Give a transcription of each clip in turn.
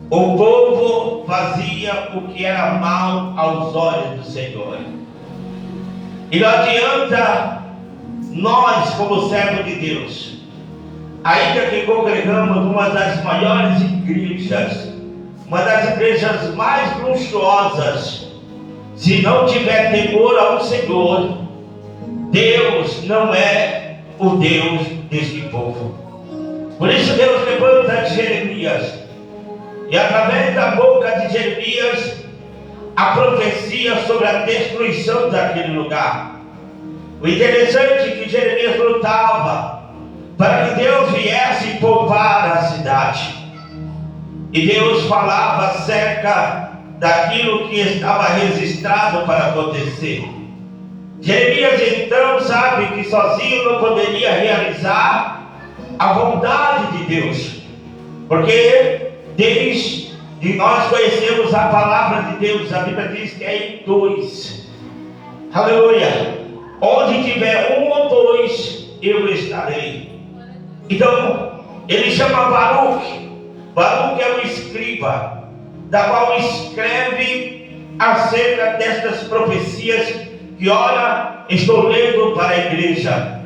O povo fazia o que era mal aos olhos do Senhor. E não adianta nós, como servos de Deus, ainda que congregamos numa das maiores igrejas, uma das igrejas mais luxuosas, se não tiver temor ao Senhor, Deus não é o Deus deste povo. Por isso Deus levanta Jeremias, e através da boca de Jeremias, a profecia sobre a destruição daquele lugar. O interessante é que Jeremias lutava para que Deus viesse poupar a cidade. E Deus falava acerca daquilo que estava registrado para acontecer. Jeremias então sabe que sozinho não poderia realizar a vontade de Deus, porque desde nós conhecemos a palavra de Deus, a Bíblia diz que é em dois. Aleluia! Onde tiver um ou dois, eu estarei. Então, ele chama Baruque. Baruque é o escriba, da qual escreve acerca destas profecias que, ora, estou lendo para a igreja.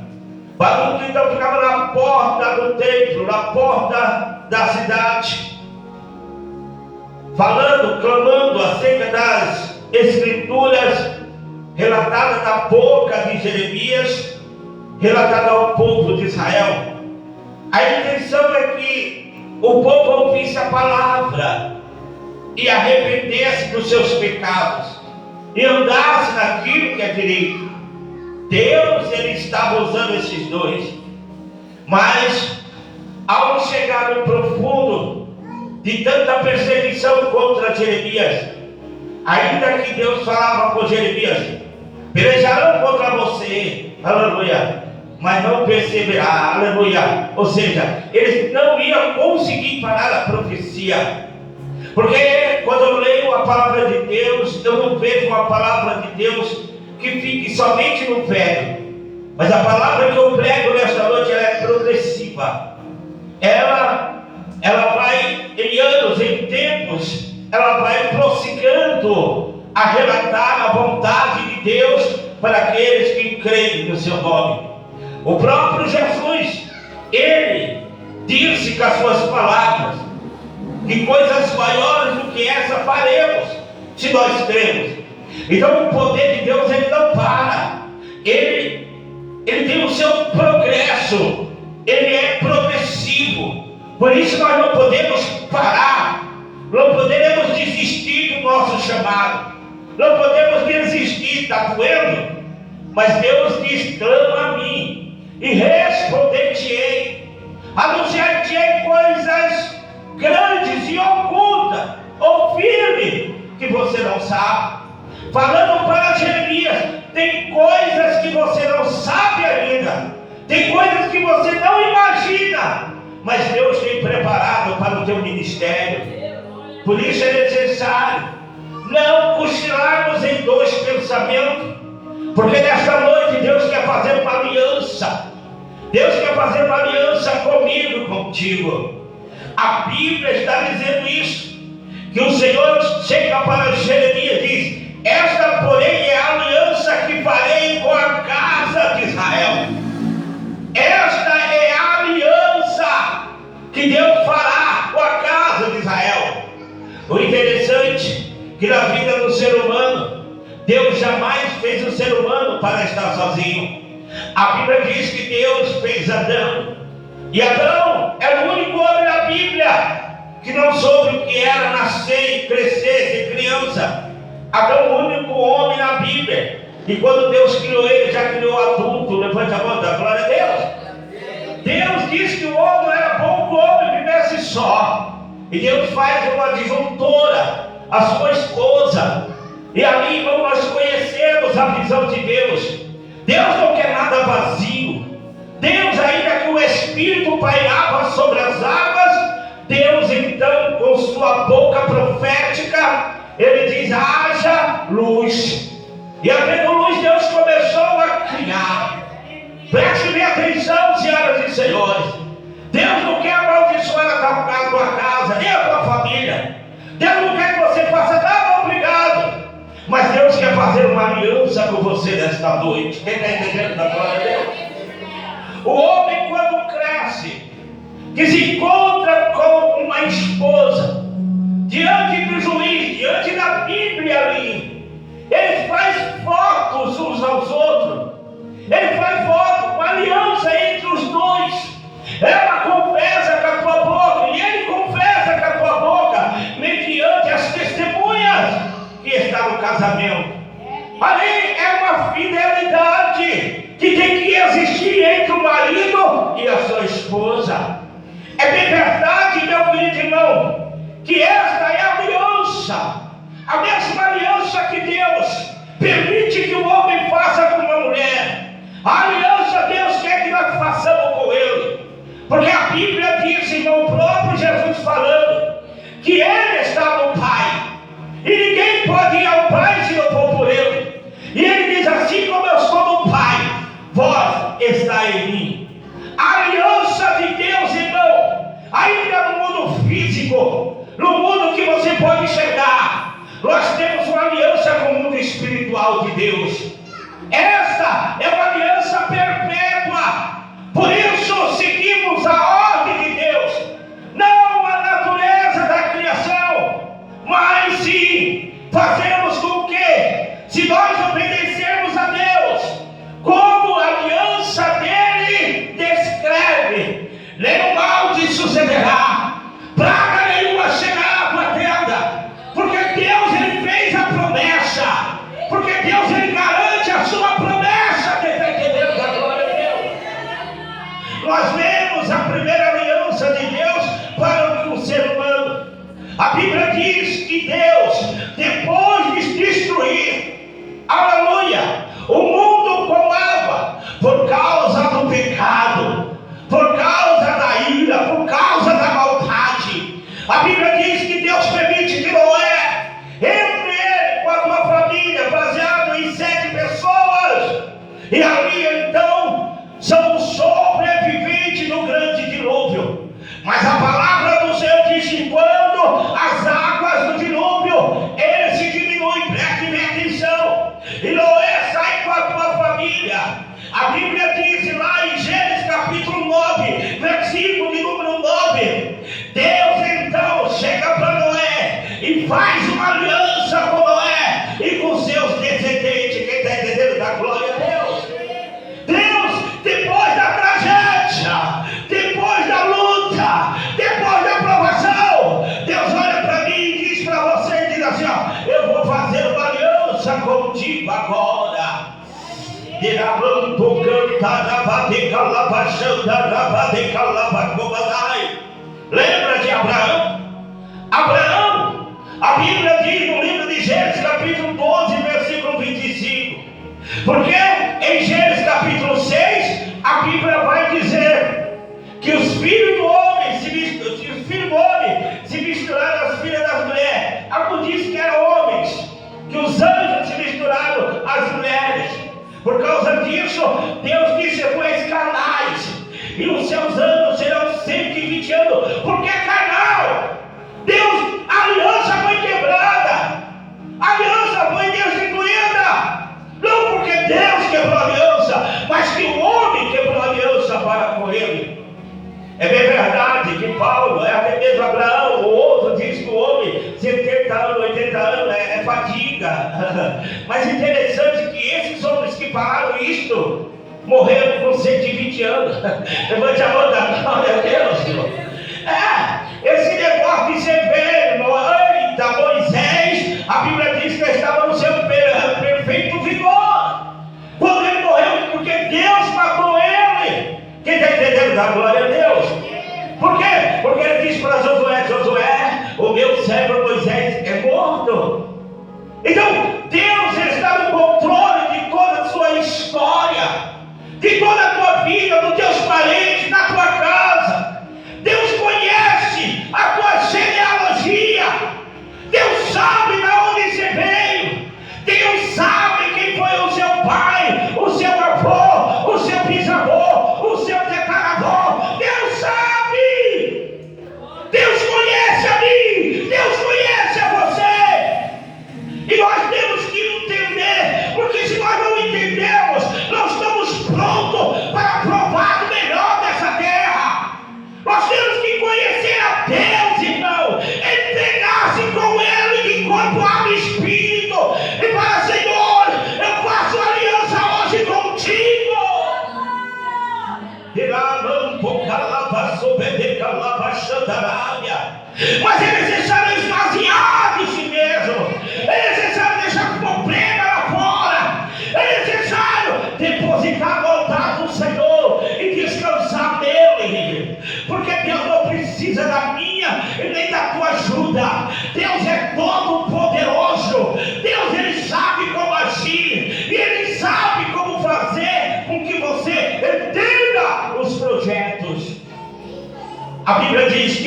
Baruque então ficava na porta do templo, na porta da cidade, falando, clamando acerca das escrituras relatadas da boca de Jeremias, relatada ao povo de Israel. A intenção é que o povo ouvisse a palavra e arrependesse dos seus pecados e andasse naquilo que é direito. Deus, ele estava usando esses dois, mas ao chegar no profundo de tanta perseguição contra Jeremias, ainda que Deus falava com Jeremias: pelejarão contra você, aleluia, mas não perseverar, aleluia. Ou seja, eles não iam conseguir parar a profecia, porque quando eu leio a palavra de Deus, eu não vejo uma palavra de Deus que fique somente no velho, mas a palavra que eu prego nesta noite, ela é progressiva. Ela vai em anos, em tempos, ela vai prosseguindo a relatar a vontade de Deus para aqueles que creem no seu nome. O próprio Jesus, ele disse com as suas palavras que coisas maiores do que essa faremos, se nós cremos. Então o poder de Deus, ele não para, ele tem o seu progresso, ele é progressivo. Por isso nós não podemos parar, não poderemos desistir do nosso chamado, não podemos desistir. Está doendo? Mas Deus diz: clama a mim e responder-te-ei, anunciar-te-ei coisas grandes e ocultas ou firmes que você não sabe. Falando para Jeremias, tem coisas que você não sabe ainda, tem coisas que você não imagina, mas Deus tem preparado para o teu ministério. Por isso é necessário não cochilarmos em dois pensamentos, porque nesta noite Deus quer fazer uma aliança. Deus quer fazer uma aliança comigo, contigo. A Bíblia está dizendo isso, que o Senhor chega para Jeremias e diz: esta, porém, é a aliança que farei com a casa de Israel. Esta é a aliança que Deus fará com a casa de Israel. O interessante é que na vida do ser humano, Deus jamais fez o ser humano para estar sozinho. A Bíblia diz que Deus fez Adão, e Adão é o único homem na Bíblia que não soube o que era nascer e crescer, ser criança. Adão é o único homem na Bíblia, e quando Deus criou ele, já criou adulto. Levante a mão, da glória a Deus. Deus disse que o homem era bom que o homem vivesse só, e Deus faz uma disjuntora, a sua esposa, e ali, irmão, nós conhecemos a visão de Deus. Deus não quer nada vazio. Deus, ainda que o Espírito pairava sobre as águas, Deus então, com sua boca profética, ele diz: haja luz. E havendo luz, Deus começou a criar. Preste bem atenção, senhoras e senhores. Deus não quer amaldiçoar a tua casa, nem a tua família. fazer uma aliança com você nesta noite. Quem está entendendo da glória a Deus? O homem, quando cresce, que se encontra com uma esposa, diante do juiz, diante da Bíblia ali, ele faz votos uns aos outros, ele faz voto com aliança entre os dois. Ela confessa com a tua boca e ele confessa com a tua boca, mediante as testemunhas que está no casamento. Ali é uma fidelidade que tem que existir entre o marido e a sua esposa. É bem verdade, meu querido irmão, que esta é a aliança, a mesma aliança que Deus permite que o homem faça com uma mulher. A aliança Deus quer que nós façamos com ele, porque a Bíblia diz, irmão, o próprio Jesus falando, que ele está no Pai, e ninguém pode ir ao Pai se não for por ele. E ele diz assim: como eu estou no Pai, vós está em mim. A aliança de Deus, irmão, ainda no mundo físico, no mundo que você pode chegar, nós temos uma aliança com o mundo espiritual de Deus. Esta é uma aliança perpétua. Por isso seguimos a ordem de Deus, não a natureza da criação, mas sim fazemos com que, se nós obedecermos a Deus, como a aliança dele descreve, nenhum mal te sucederá, praga nenhuma chegará à tua tenda, porque Deus ele fez a promessa, porque Deus ele garante a sua promessa. Quem está entendendo da glória de Deus? Nós vemos a primeira aliança de Deus para o ser humano. A Bíblia diz que Deus, depois de destruir, aleluia, o mundo com água, por causa do pecado, por causa da ira, por causa da maldade, a Bíblia diz que Deus permite que Noé, entre ele com a tua família, baseado em 7 pessoas, e ali então são os sobreviventes do grande dilúvio. Mas a palavra do Senhor diz que quando as águas do dilúvio, ele se diminui, preste bem atenção, e Noé sai com a tua família. A Bíblia diz lá em Gênesis capítulo 9, versículo de número 9, Deus então chega para Noé e faz uma aliança com Noé e com seus descendentes. Quem está entendendo da glória a Deus? Deus, depois da tragédia, depois da luta, depois da provação, Deus olha para mim e diz para você, e diz assim: ó, eu vou fazer uma aliança contigo agora. Lembra de Abraão? Abraão, a Bíblia diz no livro de Gênesis capítulo 12, versículo 25, porque em Gênesis capítulo 6 a Bíblia vai dizer que os filhos do homem se misturaram às filhas das mulheres. Algo diz que eram homens, que os anjos se misturaram às mulheres. Por causa disso, Deus disse: tu és carnais, e os seus anos serão 120 anos, porque é carnal. Deus, a aliança foi quebrada, a aliança foi destituída, não porque Deus quebrou a aliança, mas que o homem quebrou a aliança para com ele. É bem verdade que Paulo, até mesmo Abraão, o outro diz que o homem, 70 anos, 80 anos, é fadiga. Mas interessante que esses homens que falaram isto, morreram com 120 anos. Levante a mão da glória a Deus, Senhor. Esse negócio de ser velho, Moisés, a Bíblia diz que estava no seu perfeito vigor. Quando ele morreu, porque Deus matou ele. Quem está entendendo da glória a Deus? Por quê? Porque ele diz para Josué: Josué, o meu servo Moisés é morto. Então, Deus está no controle de toda a sua história, de toda a tua vida, dos teus parentes, da tua casa. Deus conhece a tua genealogia. Deus sabe de onde você veio. Deus sabe quem foi o seu pai, o seu avô, o seu bisavô, o seu tataravô. Deus sabe. Deus conhece a mim. Deus conhece a você. E nós temos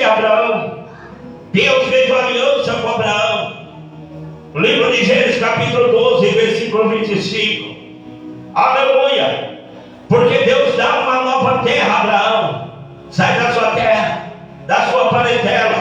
de Abraão. Deus fez uma aliança com Abraão. Livro de Gênesis capítulo 12, versículo 25. Aleluia. Porque Deus dá uma nova terra a Abraão. Sai da sua terra, da sua parentela,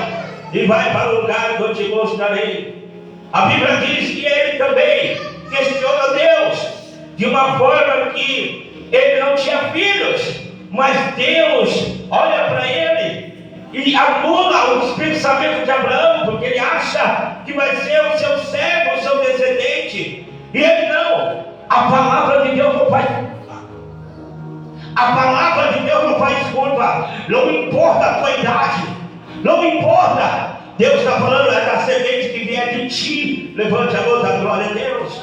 e vai para o lugar que eu te mostrarei. A Bíblia diz que ele também questiona Deus, de uma forma que ele não tinha filhos, mas Deus olha para ele e anula os pensamentos de Abraão, porque ele acha que vai ser o seu servo, o seu descendente. E ele não. A palavra de Deus não faz curva. A palavra de Deus não faz curva. Não importa a tua idade, não importa. Deus está falando, é da semente que vier de ti. Levante a mão da glória a Deus.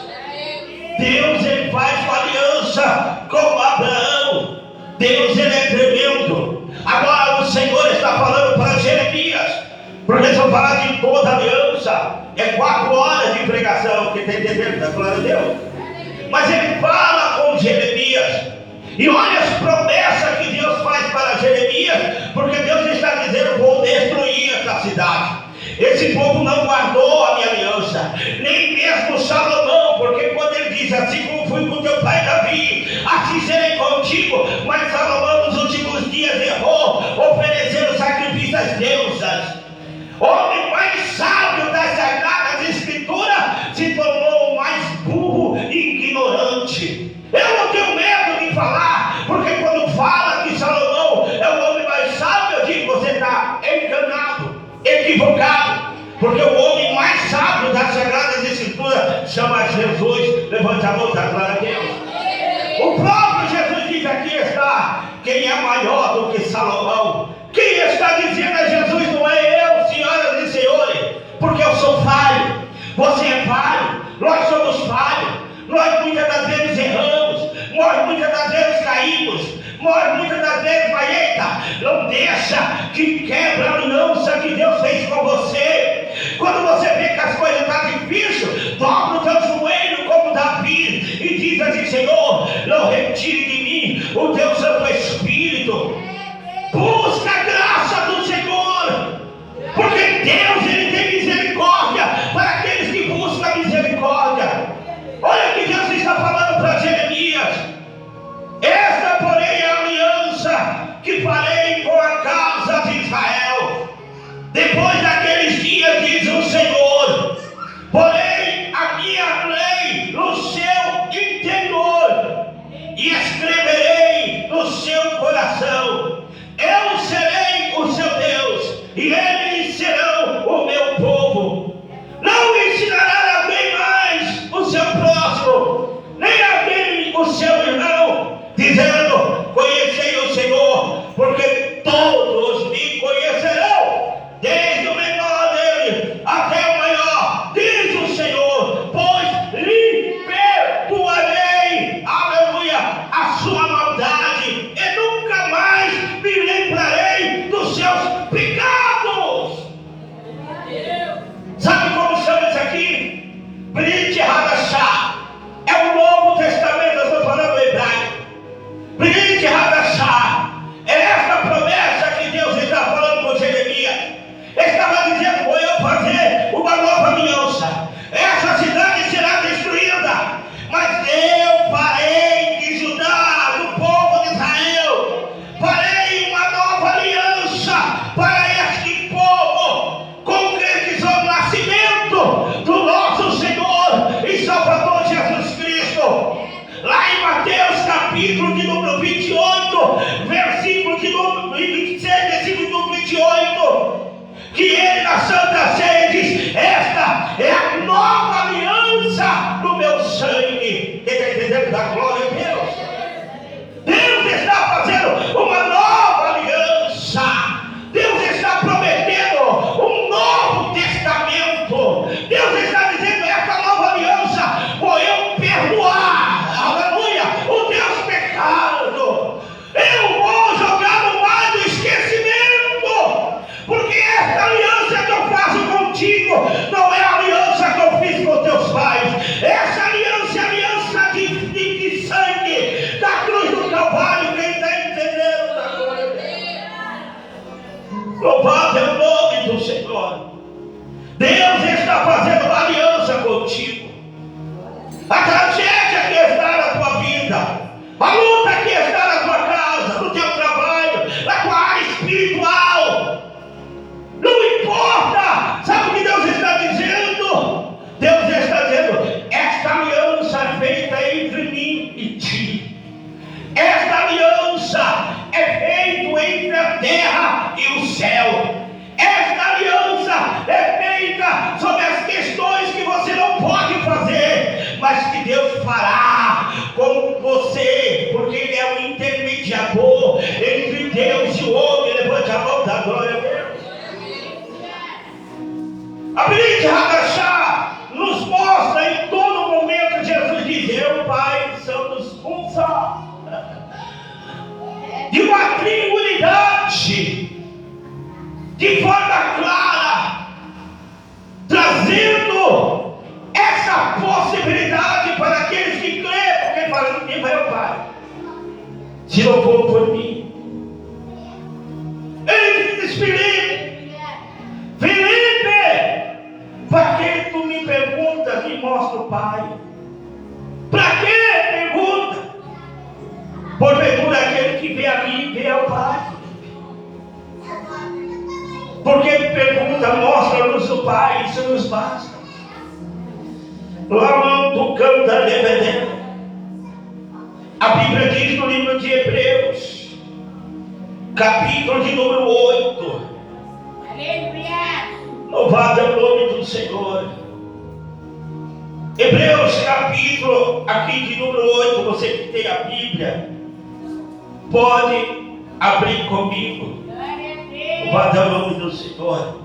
Deus, ele faz uma aliança com Abraão. Deus, ele é tremendo. Agora o Senhor está falando para Jeremias, porque se eu falar de toda aliança, é 4 horas de pregação, que tem entendendo da glória a Deus. Mas ele fala com Jeremias, e olha as promessas que Deus faz para Jeremias, porque Deus está dizendo: vou destruir essa cidade. Esse povo não guardou a minha aliança, nem mesmo Salomão, porque quando ele diz: assim como fui com teu pai Davi, assim serei contigo. Mas Salomão nos últimos dias errou, oferecendo sacrifício às deusas. Homem mais sábio das Sagradas Escrituras se tornou o mais burro e ignorante. Eu não tenho medo de falar, porque quando fala que Salomão é o homem mais sábio, eu digo: você está enganado, equivocado, porque o homem mais sábio das Sagradas Escrituras chama Jesus. Levante a mão, da glória a Deus. O próprio Jesus diz: aqui está quem é maior do que Salomão. Quem está dizendo a Jesus não é eu, senhoras e senhores, porque eu sou falho, você é falho, nós somos falhos, nós muitas das vezes erramos, nós muitas das vezes caímos, nós muitas das vezes, mas eita, não deixa que quebra a aliança que Deus fez com você. Quando você vê que as coisas estão difíceis, dobra o teu joelho como Davi e diz assim: Senhor, não retire de mim o teu Santo Espírito. Busca a graça do Senhor, porque Deus, ele tem misericórdia para aqueles que buscam misericórdia. Olha o que Deus está falando para Jeremias: esta, porém, é a aliança que farei com a casa de Israel. Depois daqueles dias, diz o Senhor, porém a minha lei no seu interior e escreverei no seu coração. Eu serei o seu Deus e eles serão o meu povo. Não ensinará alguém mais o seu próximo, nem alguém o seu irmão, dizendo: conhecei o Senhor, porque todos me conhecerão, desde o menor dele até o maior, diz o Senhor, pois lhe perdoarei, aleluia, a sua maldade, e nunca mais me lembrarei dos seus pecados. Sabe como chama isso aqui? Brit Hadashah. É o Novo Testamento, eu estou falando hebraico. Brit Hadashah. É essa promessa que Deus está falando com Jeremias. Ele estava dizendo: vou eu fazer uma nova aliança. Essa cidade será destruída, mas eu farei de Judá, do povo de Israel, farei uma nova aliança para este povo, concretizando o nascimento do nosso Senhor e Salvador Jesus Cristo. Lá em Mateus capítulo de número 28, versículo de número 26, versículo de número 28, que ele na Santa Ceia diz: esta é a nova aliança do meu sangue. Quem está entendendo da glória a Deus? Deus está fazendo uma nova aliança. Deus está prometendo um novo testamento. Deus está dizendo: essa nova aliança vou eu perdoar, aleluia, o teu pecado. Eu vou jogar no mar do esquecimento, porque essa aliança que eu faço contigo não é a aliança que eu fiz com teus pais. Essa aliança é a aliança de está fazendo uma aliança contigo. A tragédia que está na tua vida, a luta que está na tua casa, no teu trabalho, na tua área espiritual, não importa. Sabe o que Deus está dizendo? Deus está dizendo: esta aliança é feita entre mim e ti. Esta aliança é feita entre a terra e o céu. Esta aliança é feita sobre as questões que você não pode fazer, mas que Deus fará com você, porque Ele é o intermediador entre Deus e o homem. Levante a mão, da glória a Deus. A Brit Hadashah nos mostra em todo momento Jesus diz: eu, Pai, somos um só. De uma triunidade, de forma clara, trazendo essa possibilidade para aqueles que creem, porque ele fala: ninguém vai ao Pai se não for por mim. Ele diz: Felipe, para que tu me perguntas, me mostra o Pai? Para que pergunta? Porventura aquele que vê a mim, vê ao Pai. Porque pergunta, mostra-nos o Pai, isso nos basta. Lá no canto da DVD, a Bíblia diz no livro de Hebreus, capítulo de número 8. Louvado é o nome do Senhor. Hebreus capítulo aqui de número 8. Você que tem a Bíblia, pode abrir comigo. Louvado é o nome do Senhor.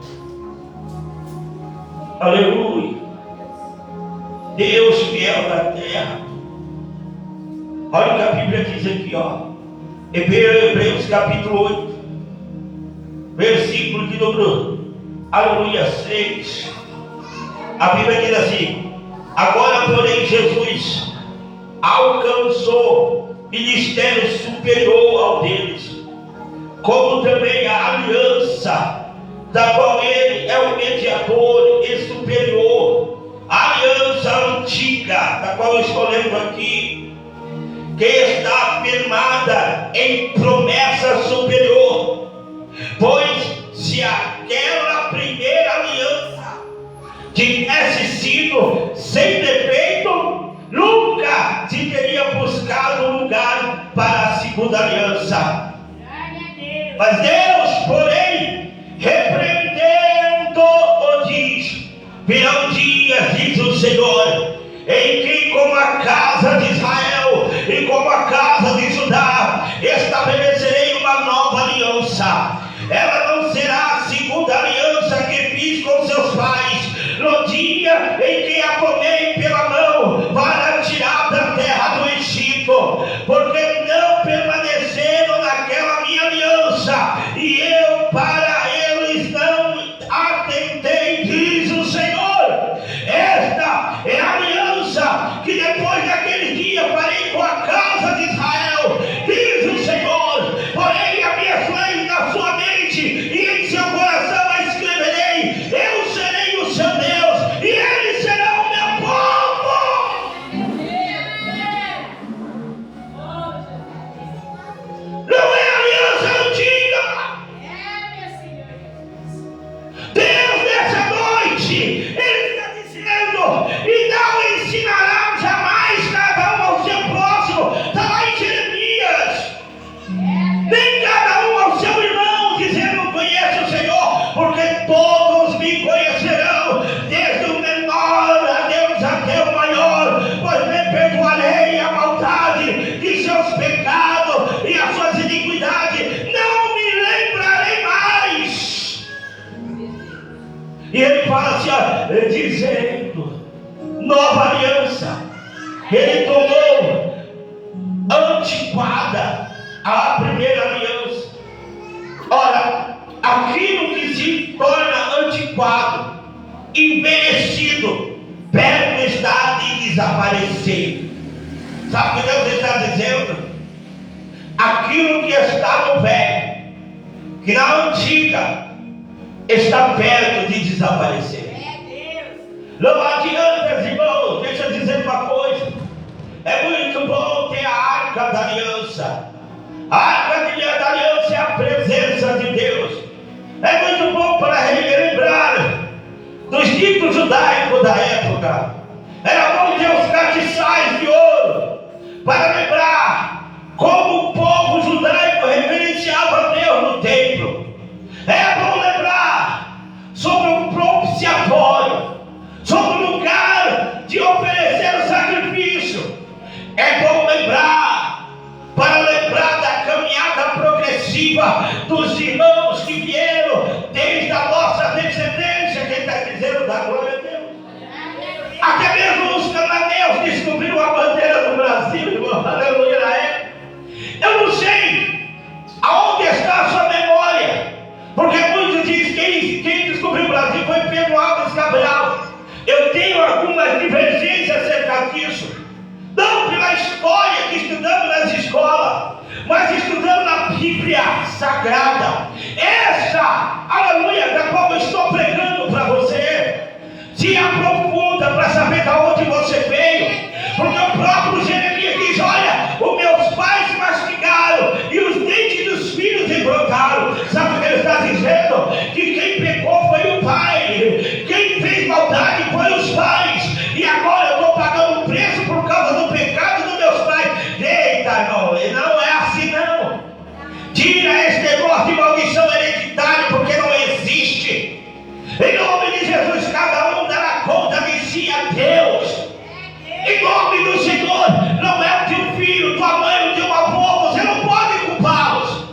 Aleluia. Deus fiel da terra. Olha o que a Bíblia diz aqui, ó. Hebreus capítulo 8, versículo de número, aleluia, 6. A Bíblia diz assim: agora, porém, Jesus alcançou ministério superior ao deles, como também a aliança, da qual ele é o mediador e superior. A aliança antiga, da qual eu estou lendo aqui, que está firmada em promessa superior. Pois se aquela primeira aliança tivesse sido sem defeito, nunca se teria buscado lugar para a segunda aliança. Mas Deus, porém, repreendendo-o, diz: virão dias, diz o Senhor, em que, como a casa de Israel e como a casa de Judá, estabelecerei uma nova aliança. Ela não será a segunda aliança que fiz com seus pais no dia em que a tomei pela mão para tirar da terra do Egito, porque não permaneceram naquela minha aliança, e eu para eles não atentei, diz o Senhor. Esta é a aliança que depois daquele dia farei com a casa de Israel, diz o Senhor. Porém a minha leis na sua mente e em seu coração a escreverei. Eu serei o seu Deus e eles serão o meu povo. Não é aliança antiga. Deus, nessa noite, Ele está dizendo: e não ensinará jamais cada um ao seu próximo. Está lá em Jeremias. Nem cada um ao seu irmão, dizendo: conhece o Senhor, porque todos me conhecerão, desde o menor a Deus até o maior, pois me perdoarei a maldade de seus pecados e as suas iniquidades, não me lembrarei mais. E ele fala assim, ó, dizendo: nova aliança. Ele tomou antiquada a primeira aliança. Ora, aquilo que se torna antiquado, envelhecido, perto está de desaparecer. Sabe o que Deus está dizendo? Aquilo que está no velho, que na antiga, está perto de desaparecer. Não adianta, irmãos, deixa eu dizer uma coisa. É muito bom ter a arca da aliança. A arca da aliança é a presença de Deus. É muito bom para relembrar dos ritos judaicos da época. Era bom ter os castiçais de ouro para lembrar como o povo judaico reverenciava Deus no templo. É bom lembrar sobre o propiciatório, sobre o lugar de oferecer o sacrifício. É bom lembrar, para lembrar da caminhada progressiva dos irmãos que vieram desde a nossa descendência. Quem está dizendo da glória a Deus? Até mesmo os cananeus descobriram a bandeira do Brasil, irmão. Aleluia, na época. Eu não sei aonde está a sua memória, porque muitos dizem que quem descobriu o Brasil foi Pedro Álvares Cabral. Eu tenho algumas divergências acerca disso. Não pela história que estudamos nas escolas, mas estudando na Bíblia Sagrada. Essa, aleluia, da qual eu estou pregando para você, se aprofunda para saber de onde você veio. Porque o próprio Jeremias diz: olha, os meus pais mastigaram e os dentes dos filhos embrotaram. Sabe o que ele está dizendo? Que quem pecou foi o pai, quem fez maldade foi os pais, e agora eu estou pagando o preço por causa do pecado dos meus pais. Eita, não é assim não. Tira esse negócio de maldição hereditária, porque não existe. Em nome de Jesus, cada um dará conta de si a Deus. Em nome do Senhor, não é o teu filho, tua mãe, o teu avô, você não pode culpá-los.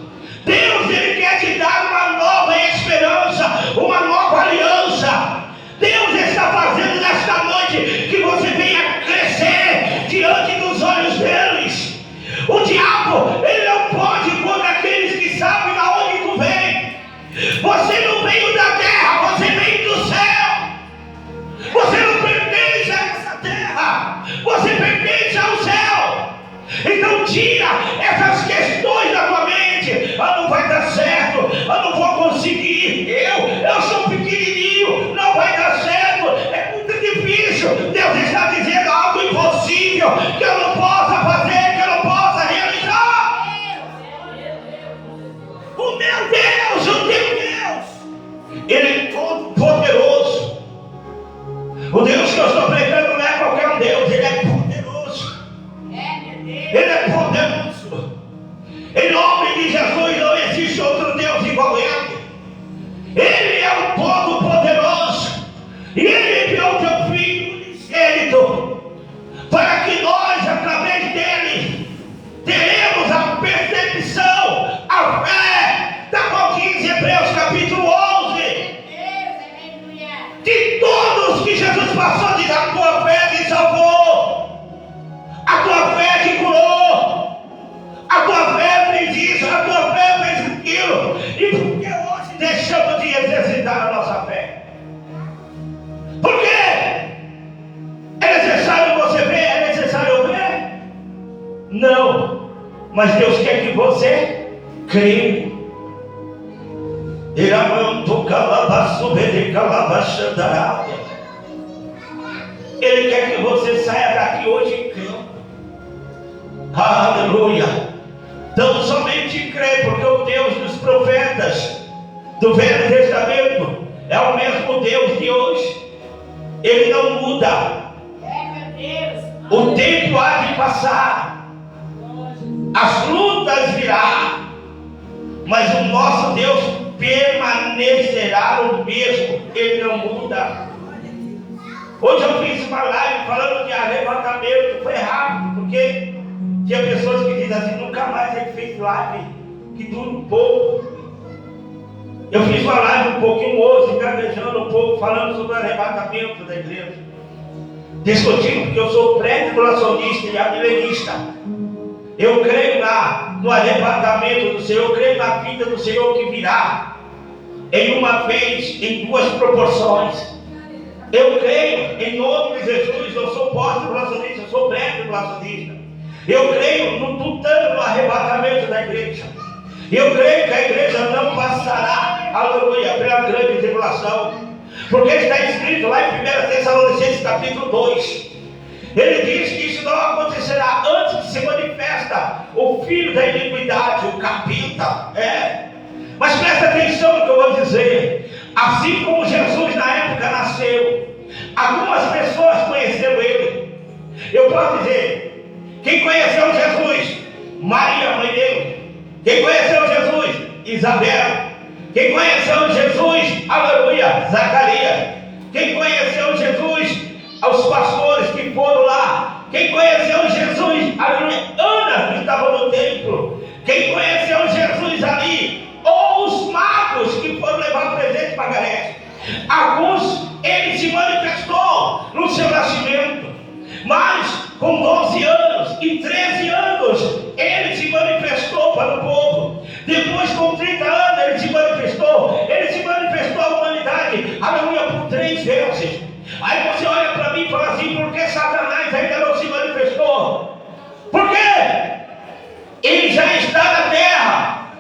Deus, Ele quer te dar uma nova esperança, uma nova aliança. Deus está fazendo nesta noite que você venha crescer diante dos olhos deles. O diabo, ele não pode contra aqueles que sabem de onde tu vem. Você não veio da terra, você veio do céu. Você não pertence a essa terra, você pertence ao céu. Então tira essas questões da tua mente. Não vai dar certo, não vou conseguir, eu sou pequenininho, não vai dar certo, é muito difícil. Deus está dizendo algo impossível, que eu não possa fazer, que eu não possa realizar. O meu Deus, o teu Deus, Ele é todo poderoso. O Deus que eu estou pregando não é qualquer um Deus, Ele é poderoso. Ele é poderoso. Em nome de Jesus, não existe outro Deus igual a Ele. Ele é o Todo-Poderoso. E Ele enviou o teu Filho unigênito, para que nós, através dele, teremos a percepção, a fé, da qual diz Hebreus capítulo 11. De todos que Jesus passou, diz: a tua fé te salvou, a tua fé te curou, a tua fé fez isso, a tua fé fez aquilo. E por que hoje deixamos de exercitar a nossa fé? Por quê? É necessário você ver? É necessário eu ver? Não, mas Deus quer que você creia. Ele quer que você saia daqui hoje em campo. Aleluia. Então somente crê, porque o Deus dos profetas do Velho Testamento é o mesmo Deus de hoje. Ele não muda. O tempo há de passar, as lutas virão, mas o nosso Deus permanecerá o mesmo. Ele não muda. Hoje eu fiz uma live falando de arrebatamento. Foi rápido, porque tinha pessoas que dizem assim: nunca mais ele fez live que dura um pouco. Eu fiz uma live um pouquinho hoje, gaguejando um pouco, falando sobre o arrebatamento da igreja, discutindo, porque eu sou pré-tribulacionista e amilenista. Eu creio no arrebatamento do Senhor, eu creio na vida do Senhor que virá em uma vez, em duas proporções. Eu creio em nome de Jesus. Eu sou pós-tribulacionista, eu sou pré-tribulacionista. Eu creio no tutano arrebatamento da igreja. Eu creio que a igreja não passará, aleluia, pela grande tribulação, porque está escrito lá em 1 Tessalonicenses capítulo 2. Ele diz que isso não acontecerá antes que se manifesta o filho da iniquidade, o capita. Mas presta atenção no que eu vou dizer. Assim como Jesus na época nasceu, algumas pessoas conheceram ele. Eu posso dizer, quem conheceu Jesus? Maria, mãe dele. Quem conheceu Jesus? Isabel. Quem conheceu Jesus? Aleluia, Zacarias. Quem conheceu Jesus? Aos pastores que foram lá. Quem conheceu Jesus? Aleluia, Ana, que estava no templo. Quem conheceu Jesus ali? Ou os magos que foram levar presente para Garete. Alguns, ele se manifestou no seu nascimento. Mas com 12 anos e 13 anos, ele se manifestou para o povo. Depois, com 30 anos, ele se manifestou à humanidade, aleluia, por 3 vezes. Aí você olha para mim e fala assim: por que Satanás ainda não se manifestou? Por quê? Ele já está na terra.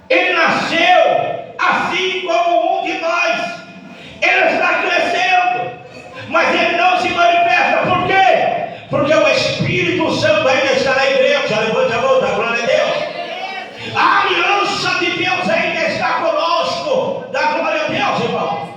Ele nasceu assim como um de nós. Ele está crescendo, mas ele não se manifesta. Por quê? Porque o Espírito Santo ainda está na igreja. Levante a mão, dá glória a Deus. A aliança de Deus ainda está conosco. Dá glória a Deus, irmão.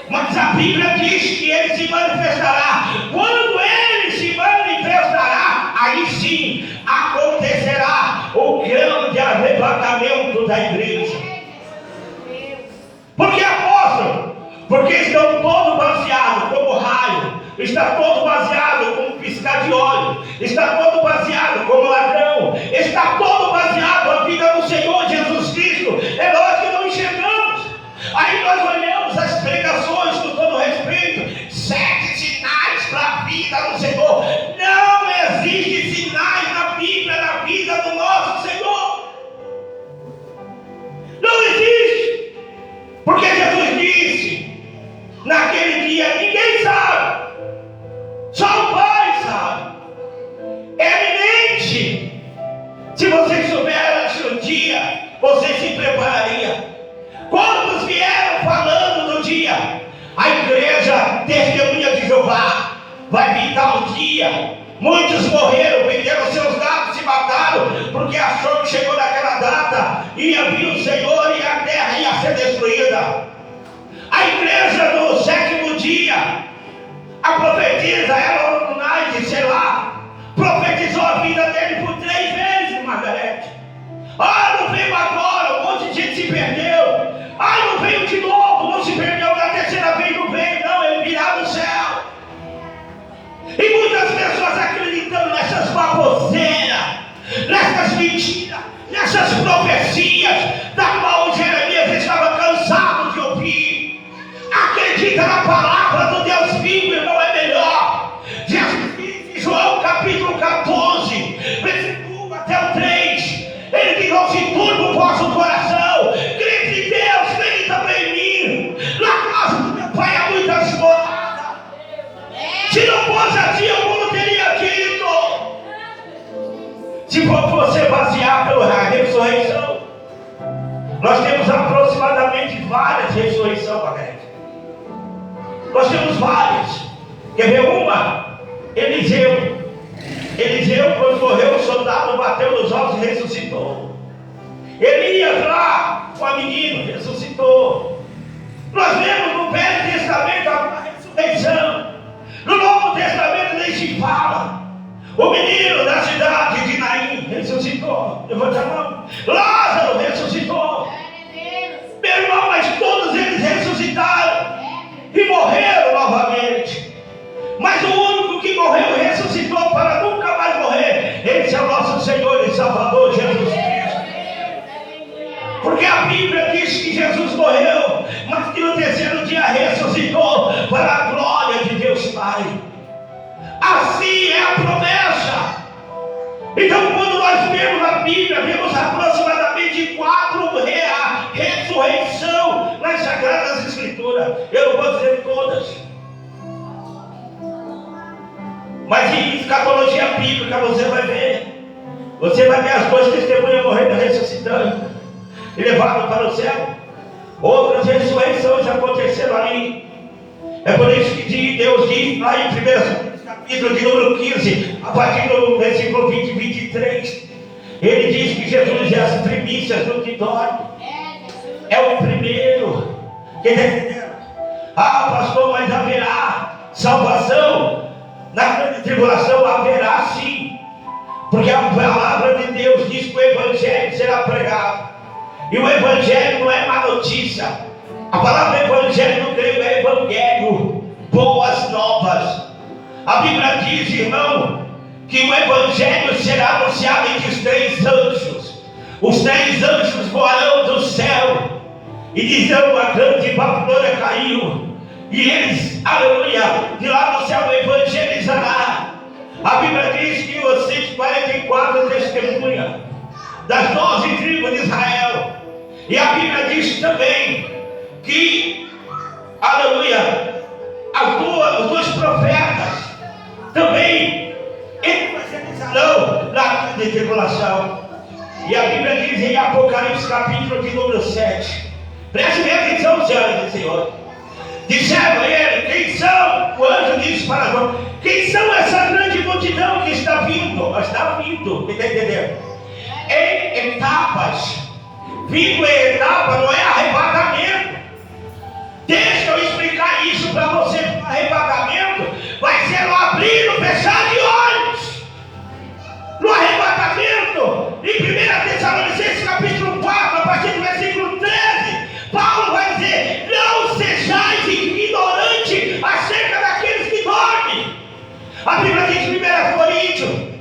Mas a Bíblia diz que ele se manifestará. Quando ele se manifestará, aí sim acontecerá o grande arrebatamento da igreja. Por que, apóstolo? Porque estão todos baseados como raio, está todo baseado como piscar de óleo, está todo baseado como ladrão, está todo baseado a vida do Senhor Jesus Cristo. É nós que não enxergamos. Aí nós olhamos as pregações com todo respeito: 7 sinais para a vida do Senhor. Não existe sinais na Bíblia, na vida do nosso Senhor. Não existe. Porque Jesus disse, naquele dia, ninguém sabe, só o Pai sabe. É eminente. Se você soubesse um dia, você se prepararia. Quantos vieram falando no dia? A igreja testemunha de Jeová vai vir tal dia. Muitos morreram, venderam seus gatos e mataram, porque achou que chegou naquela data, ia vir o Senhor e a terra ia ser destruída. A igreja no 7º dia, a profetisa, ela Orunai, sei lá, profetizou a vida dele por 3 vezes, Margarete. Não veio agora, um monte de gente se perdeu. Não veio de novo, não se perdeu da 3ª vez, não veio, não, ele virá do céu. E muitas pessoas acreditando nessas baboseiras, nessas mentiras, nessas profecias, da qual Jeremias estava cansado de ouvir. Acredita na palavra do Deus vivo, irmão, é melhor. Jesus disse em João capítulo 14, versículo 1 até o 3, ele diz: não se turbe o vosso coração, crede em Deus, crede também em mim. Na casa do meu Pai há muitas moradas. Se não fosse assim, o mundo teria dito. Se for você basear pela ressurreição, nós temos aproximadamente várias ressurreições, Margarete. Nós temos várias. Quer ver uma? Eliseu, quando morreu, o soldado bateu nos ossos e ressuscitou. Elias lá, com a menina, ressuscitou. Nós vemos no Velho Testamento a ressurreição. No Novo Testamento nem se fala. O menino da cidade de Naim ressuscitou. Levanta a mão. Lázaro ressuscitou. Meu irmão, mas todos eles ressuscitaram e morreram novamente. Mas o único que morreu e ressuscitou para nunca mais morrer, esse é o nosso Senhor e Salvador Jesus Cristo. Porque a Bíblia diz que Jesus morreu, mas que no 3º dia ressuscitou para a glória de Deus Pai. Assim é a promessa. Então, quando nós vemos a Bíblia, vemos aproximadamente 4 ressurreições nas Sagradas Escrituras. Eu não vou dizer todas, mas em escatologia bíblica você vai ver. Você vai ver as 2 testemunhas morrendo e ressuscitando e levado para o céu. Outras ressurreições aconteceram ali. É por isso que Deus diz lá em 1 capítulo de número 15, a partir do versículo 20 e 23, ele diz que Jesus é as primícias do que dorme. É o primeiro. Quem está entendendo? Ah, pastor, mas haverá salvação? Na grande tribulação haverá sim. Porque a palavra de Deus diz que o Evangelho será pregado. E o Evangelho não é má notícia. A palavra Evangelho no grego é Evangelho, boas novas. A Bíblia diz, irmão, que o Evangelho será anunciado entre os 3 anjos. Os 3 anjos voarão do céu e dirão: a grande Babilônia caiu. E eles, aleluia, de lá do céu evangelizará. A Bíblia diz que os 144 testemunhas das 12 tribos de Israel. E a Bíblia diz também que, aleluia, os 2 profetas também evangelizarão na grande tribulação. E a Bíblia diz em Apocalipse capítulo de número 7. Preste bem atenção, senhoras e senhores. Disseram ele: quem são? O anjo disse para João: quem são essa grande multidão que está vindo? Está vindo, está entendendo? Em etapas. Vindo em etapa não é arrebatamento. Deixa eu explicar isso para você. O arrebatamento vai ser no abrir e no fechar de olhos. No arrebatamento, em 1 Tessalonicenses capítulo 4, a partir do versículo 13, Paulo vai dizer: não sejais ignorantes acerca daqueles que dormem. A Bíblia diz em 1 Coríntios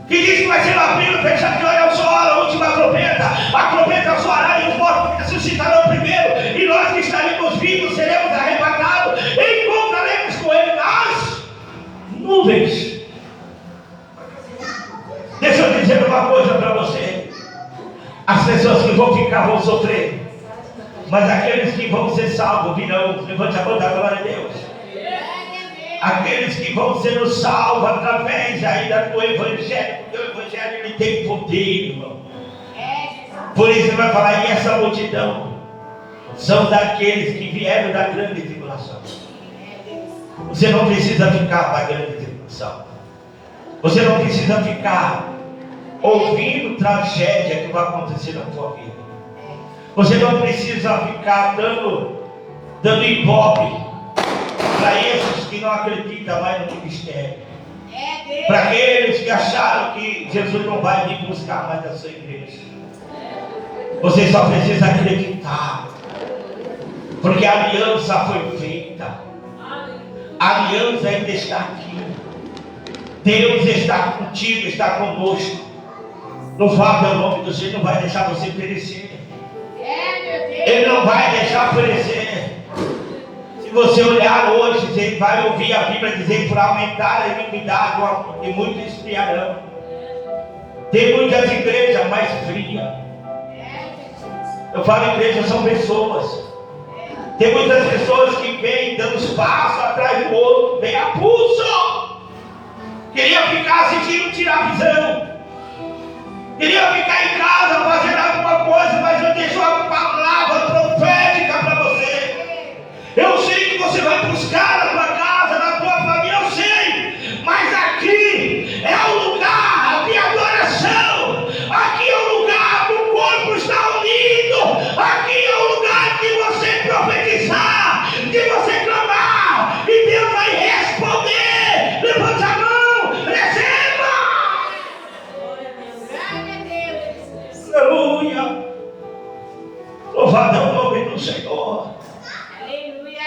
que diz que vai ser abrindo, fechado de olho ao sol, a última trombeta. A trombeta soará e os mortos ressuscitarão primeiro, e nós que estaremos vivos seremos arrebatados e encontraremos com ele nas nuvens. Deixa eu dizer uma coisa para você: as pessoas que vão ficar vão sofrer, mas aqueles que vão ser salvos virão. Levante a mão da glória a Deus. Aqueles que vão sendo salvos através ainda do Evangelho, porque o Evangelho ele tem poder, irmão. Por isso ele vai falar: e essa multidão são daqueles que vieram da grande tribulação. Você não precisa ficar na grande tribulação. Você não precisa ficar ouvindo tragédia que vai acontecer na sua vida. Você não precisa ficar dando ibope para esses que não acreditam mais no ministério. Para aqueles que acharam que Jesus não vai vir buscar mais a sua igreja. Você só precisa acreditar. Porque a aliança foi feita. A aliança ainda está aqui. Deus está contigo, está conosco. Louvado é o nome do Senhor. Não vai deixar você perecer. Ele não vai deixar perecer. Se você olhar hoje, você vai ouvir a Bíblia dizer: por aumentar a iniquidade, e muitos esfriarão. Tem muitas igrejas mais frias. Eu falo igreja, são pessoas. Tem muitas pessoas que vêm dando espaço atrás do outro, vem a pulso. Queria ficar assistindo televisão. Queria ficar em casa fazendo alguma coisa, mas eu deixo uma palavra profética para você. Eu sei que você vai buscar na tua casa, na tua família, eu sei. Mas aqui é o lugar de adoração. Aqui é o lugar que o corpo está unido. Aqui é o lugar de você profetizar, de você clamar. E Deus vai responder. Levanta a mão, receba. Aleluia. Louvado é o nome do Senhor. Aleluia.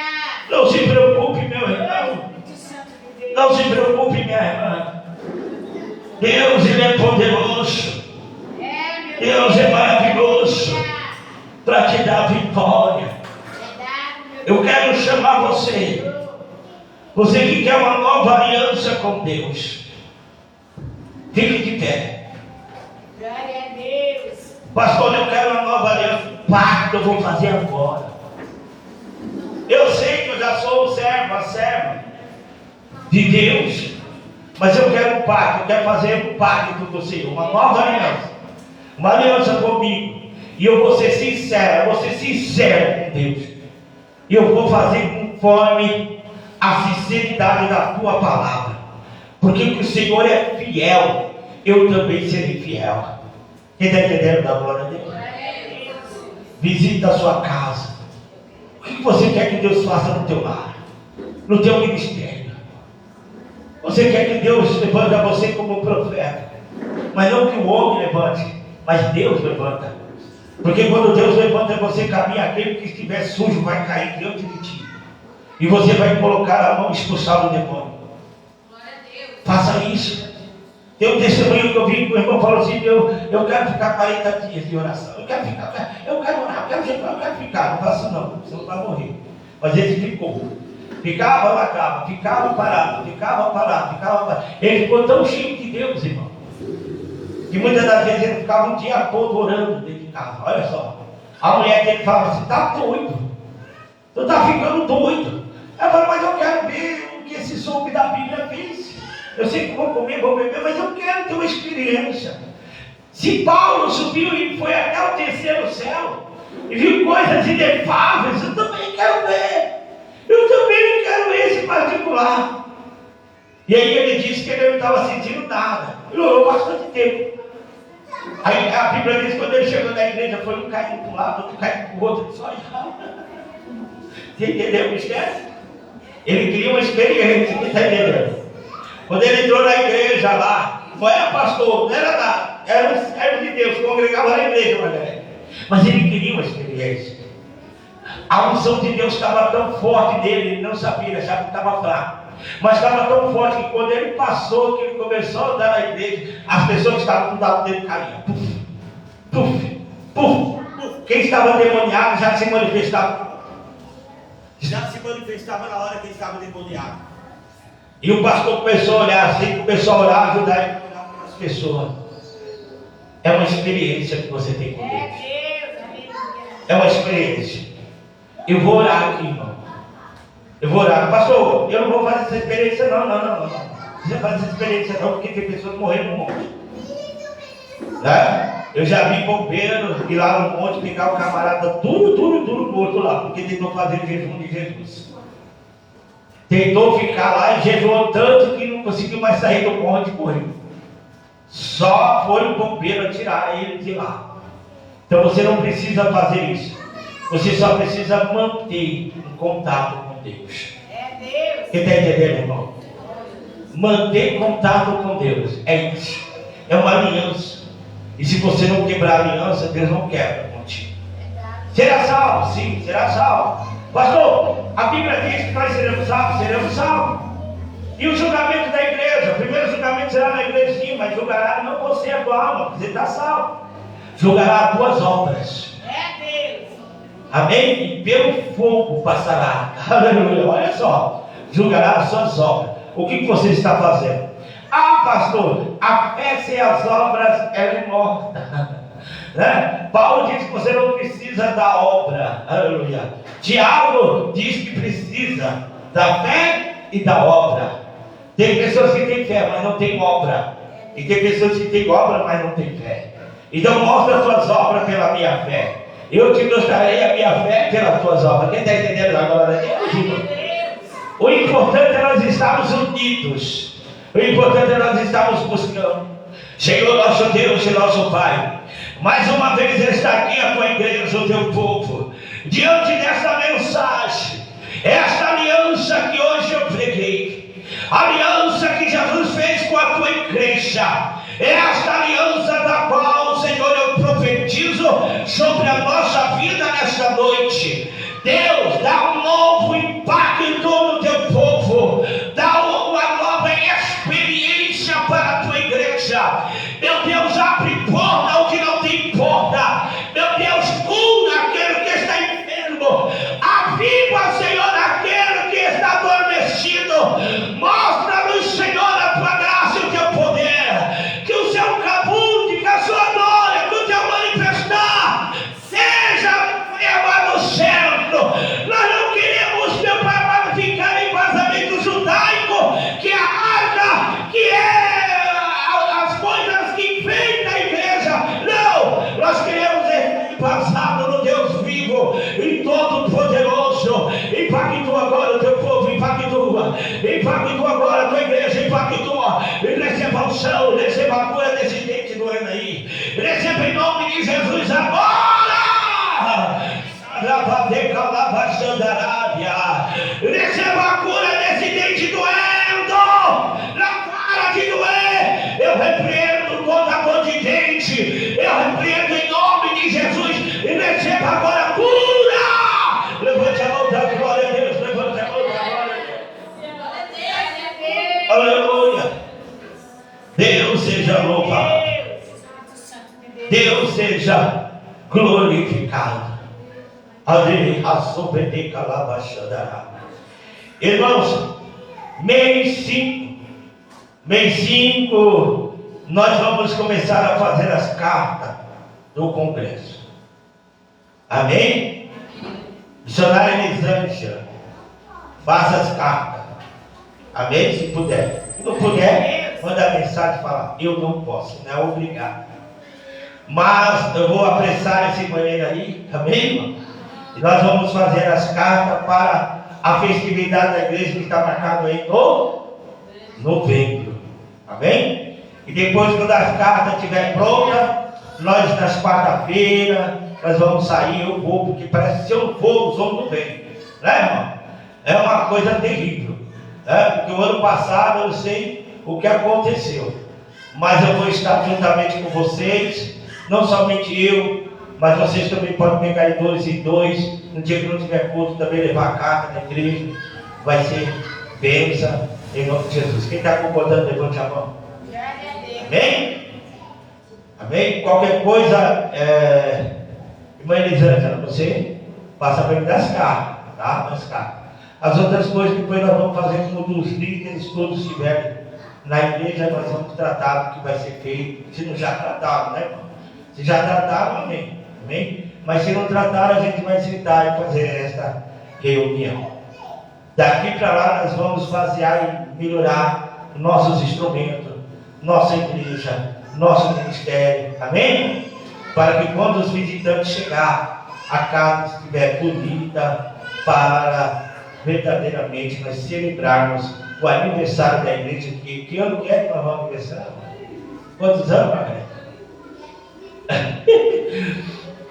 Não se preocupe, meu irmão. Não se preocupe, minha irmã. Deus, Ele é poderoso. Deus é maravilhoso para te dar vitória. Eu quero chamar você. Você que quer uma nova aliança com Deus. Fique de pé. Glória a Deus. Pastor, eu quero uma nova aliança. Pacto eu vou fazer agora. Eu sei que eu já sou o servo, a serva de Deus, mas eu quero um pacto. Eu quero fazer um pacto com o Senhor, uma nova aliança, uma aliança comigo. E eu vou ser sincero com Deus. E eu vou fazer conforme a sinceridade da tua palavra, porque o Senhor é fiel, eu também serei fiel. Quem está entendendo da glória a Deus? Visita a sua casa. O que você quer que Deus faça no teu lar, no teu ministério? Você quer que Deus levante a você como profeta, mas não que o homem levante, mas Deus levanta. Porque quando Deus levanta você, caminha, aquele que estiver sujo vai cair diante de ti, e você vai colocar a mão e expulsar o demônio. Faça isso. Tem um testemunho que eu vi que o irmão falou assim: eu quero ficar 40 dias de oração, eu quero orar, eu quero ficar. Não faça não, você não vai morrer. Mas ele ficou, ficava na cama, ficava parado. Ele ficou tão cheio de Deus, irmão, que muitas das vezes ele ficava um dia todo orando dentro de casa. Olha só, a mulher dele falava assim: tá doido, tu tá ficando doido. Ela falou: mas eu quero ver o que esse homem da Bíblia fez. Eu sei que vou comer, vou beber, mas eu quero ter uma experiência. Se Paulo subiu e foi até o terceiro céu e viu coisas inefáveis, eu também quero ver. Eu também quero esse particular. E aí ele disse que ele não estava sentindo nada. Ele orou bastante tempo. Aí a Bíblia diz que quando ele chegou na igreja, foi um caindo para um lado, outro caindo para o outro. Ele só olhava. Você entendeu o mistério? Ele queria uma experiência, você está entendendo? Quando ele entrou na igreja lá, não era pastor, não era nada, era um servo de Deus, congregava na igreja, mas ele queria uma experiência. A unção de Deus estava tão forte nele, ele não sabia, ele achava que estava fraco, mas estava tão forte que quando ele passou, que ele começou a andar na igreja, as pessoas que estavam do lado dele caíam. Puf, puf, puf, puf. Quem estava demoniado já se manifestava. Já se manifestava na hora que ele estava demoniado. E o pastor começou a olhar assim, começou a orar, ajudar ele a orar para as pessoas. É uma experiência que você tem com Deus. É uma experiência. Eu vou orar aqui, irmão. Eu vou orar. Pastor, eu não vou fazer essa experiência não. Não precisa fazer essa experiência não, porque tem pessoas que morreram no monte. Né? Eu já vi bombeiro ir lá no monte, pegar o camarada duro morto lá, porque tentou fazer o jejum de Jesus. Tentou ficar lá e jejuou tanto que não conseguiu mais sair do monte e morreu. Só foi o bombeiro a tirar ele de lá. Então você não precisa fazer isso. Você só precisa manter um contato com Deus. É Deus. Você está entendendo, irmão? Manter contato com Deus. É isso. É uma aliança. E se você não quebrar a aliança, Deus não quebra contigo. Será salvo? Sim, será salvo. Pastor, a Bíblia diz que nós seremos salvos. E o julgamento da igreja? O primeiro julgamento será na igreja, sim, mas julgará não você a tua alma, porque você está salvo. Julgará as tuas obras. É Deus. Amém? E pelo fogo passará. Aleluia. Olha só. Julgará as suas obras. O que você está fazendo? Ah, pastor, a fé sem as obras é morta. Né? Paulo diz que você não precisa da obra. Aleluia. Tiago diz que precisa da fé e da obra. Tem pessoas que têm fé, mas não têm obra. E tem pessoas que têm obra, mas não têm fé. Então mostra as tuas obras pela minha fé. Eu te mostrarei a minha fé pelas tuas obras. Quem está entendendo agora? O importante é nós estarmos unidos. O importante é nós estarmos buscando. Senhor nosso Deus e nosso Pai, mais uma vez está aqui a tua igreja, o teu povo, diante dessa mensagem, esta aliança que hoje eu preguei, a aliança que Jesus fez com a tua igreja, esta aliança da qual, Senhor, eu profetizo sobre a nossa vida nesta noite. Deus, dá um novo impacto no teu povo, dá uma nova experiência para a tua igreja. Meu Deus, abre porta onde não tem porta. Meu Deus, cura aquele que está enfermo. Aviva, Senhor, aquele que está adormecido. Mostra-nos, Senhor, a tua graça e o teu poder. Que o seu cabum de Impactou agora a tua igreja, impactou. Receba a unção, receba a cura desse dente doendo aí. Receba em nome de Jesus agora. Receba a cura desse dente doendo. Não para de doer. Eu repreendo toda a dor de dente. Eu repreendo em nome de Jesus. E receba agora a cura. Levante a mão da glória a Deus. Levante a mão da glória a Deus. Aleluia. Deus seja louvado. Deus seja glorificado. Irmãos, mês 5, nós vamos começar a fazer as cartas do Congresso. Amém? Missionária Elisângela, faça as cartas. Amém? Se puder. Se não puder, manda mensagem e fala: eu não posso, não é obrigado. Mas eu vou apressar esse banheiro aí, amém, irmão? E nós vamos fazer as cartas para a festividade da igreja que está marcada aí no novembro, amém? E depois, quando as cartas estiverem prontas, nós nas quarta-feira, nós vamos sair. Eu vou, porque parece que se eu não for, os homens não vêm, né, irmão? É uma coisa terrível, né? Porque o ano passado eu sei o que aconteceu, mas eu vou estar juntamente com vocês. Não somente eu, mas vocês também podem pegar em 2 e 2. No dia que não tiver culto, também levar a carta da igreja. Vai ser bênção em nome de Jesus. Quem está concordando, levante a mão. Amém? Amém? Qualquer coisa, irmã Elisângela, você passa para mim das cartas, tá? Das cartas. As outras coisas depois nós vamos fazer quando os líderes todos estiverem na igreja. Nós vamos tratar do que vai ser feito. Se não já trataram, né, irmão? Se já trataram, amém. Amém? Mas se não trataram, a gente vai sentar e fazer esta reunião. Daqui para lá nós vamos fasear e melhorar nossos instrumentos, nossa igreja, nosso ministério. Amém? Para que quando os visitantes chegar, a casa estiver bonita, para verdadeiramente nós celebrarmos o aniversário da igreja. Que ano que é que nós vamos aniversário? Quantos anos, Margarida?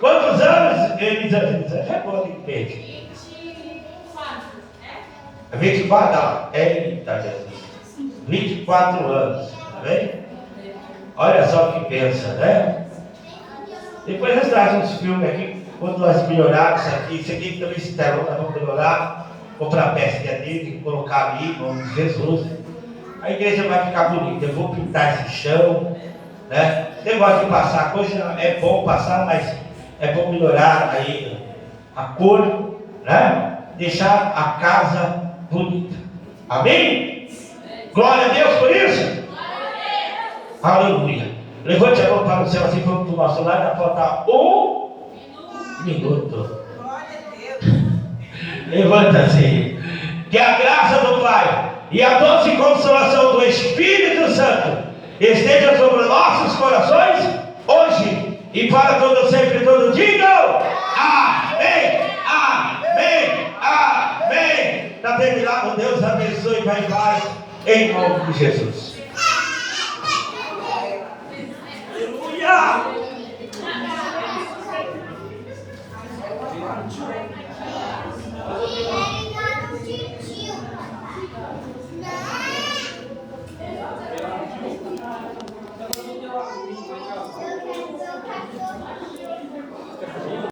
Quantos anos, Elisângela? Já pode ter. 24, eita Jesus. 24 anos, tá vendo? Olha só que pensa, né? Depois nós trazemos uns filmes aqui, quando nós melhorarmos isso aqui também se terá, nós vamos melhorar, comprar a pecinha dele, colocar ali, em nome de Jesus. A igreja vai ficar bonita. Eu vou pintar esse chão, né? Negócio de passar coisa é bom passar, mas é bom melhorar aí a cor, né? Deixar a casa bonita. Amém? Glória a Deus por isso. Aleluia. Levante a mão para o céu assim, vamos para o nosso lado. Vai faltar 1 minuto. Glória a Deus. Levanta-se. Que a graça do Pai e a doce consolação do Espírito Santo esteja sobre nossos corações hoje e para todo sempre, todo digam amém, amém, amém. Está terminado. Deus abençoe e vai em paz em nome de Jesus.